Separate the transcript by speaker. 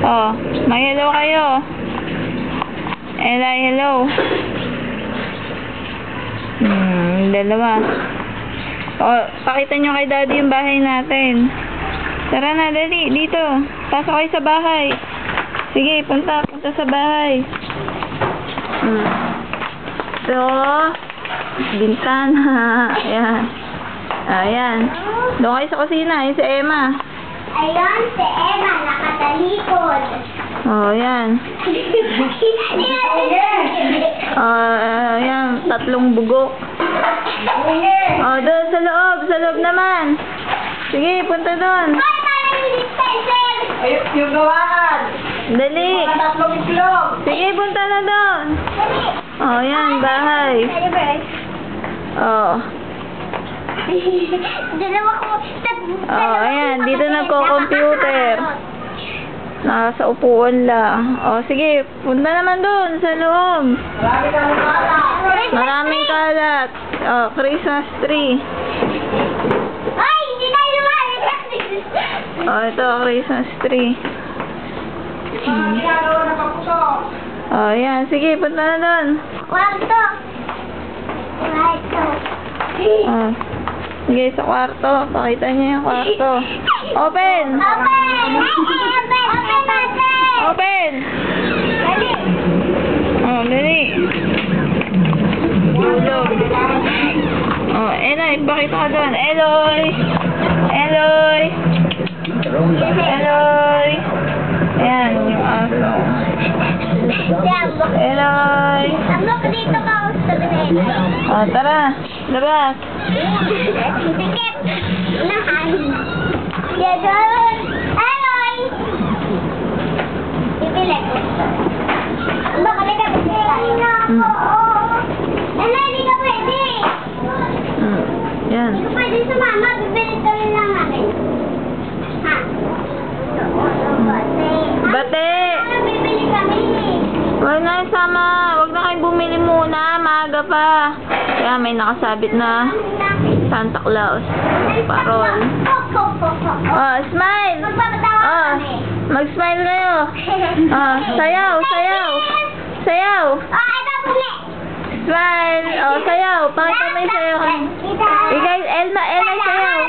Speaker 1: Oh, mag-hello kayo. Eli, hello. Dalawa. Oh, pakita nyo kay daddy yung bahay natin. Tara na, dali. Dito. Pasok kayo sa bahay. Sige, punta sa bahay. So, bintana. Ayan. Ayan. Doon kayo sa kusina. Ayan si Emma.
Speaker 2: Ayan si Emma, nakatalikod.
Speaker 1: Oh, ayan. Ayan, 3 bugok. Oh, doon sa loob naman. Sige, punta doon.
Speaker 2: Ay, parang yung dispenser.
Speaker 3: Ay, yung gawaan.
Speaker 1: Dali.
Speaker 3: Mga 3 itlog.
Speaker 1: Sige, punta na doon.
Speaker 2: Dali.
Speaker 1: Oh, ayan, bahay. Oh.
Speaker 2: Dalawa ko.
Speaker 1: Oh, ayan, dito nagko-computer. Nasa upuan lang. Oh, sige, punta naman doon sa loob.
Speaker 3: Marami ka ng kalat.
Speaker 1: Maraming kalat. Oh, Christmas tree.
Speaker 2: Ay, hindi tayo lumalik.
Speaker 1: Oh, ito, Christmas tree.
Speaker 3: Mga ginagawa ng kapuso.
Speaker 1: Oh, ayan, sige, punta na doon.
Speaker 2: Kwarto. Kwarto.
Speaker 1: Oh. Sige, sa kwarto. Pakita niyo yung kwarto. Open!
Speaker 2: Open! Open natin!
Speaker 1: Open!
Speaker 2: Dali.
Speaker 1: Oh, dali. Tulog. Oh, Eloy, pakita ka doon. Eloy! Eloy! Eloy! Ayan, yung aso. Eloy!
Speaker 2: Amok dito ka sabi na ito.
Speaker 1: Oh, tara. Labas.
Speaker 2: Tikit. Nahan. Diyan. Eloy! Bibili ko. Baka may kabili tayo. Eloy, di ka pwede.
Speaker 1: Yan.
Speaker 2: Di ka pwede sumama. Bibili ka rin lang namin. Ha? Bate.
Speaker 1: Bate!
Speaker 2: Bibili kami.
Speaker 1: Huwag na sama. Huwag na kayo bumili muna. Maaga pa. Kaya may nakasabit na Santa Claus. Parol. Oh, smile!
Speaker 2: Magpapatawa
Speaker 1: Oh,
Speaker 2: kami.
Speaker 1: mag-smile kayo. Oh, sayaw, sayaw. Sayaw.
Speaker 2: Oh, ito puli.
Speaker 1: Smile. Oh, sayaw. Pakita mo yung sayaw. Ikaw, Elma, sayaw.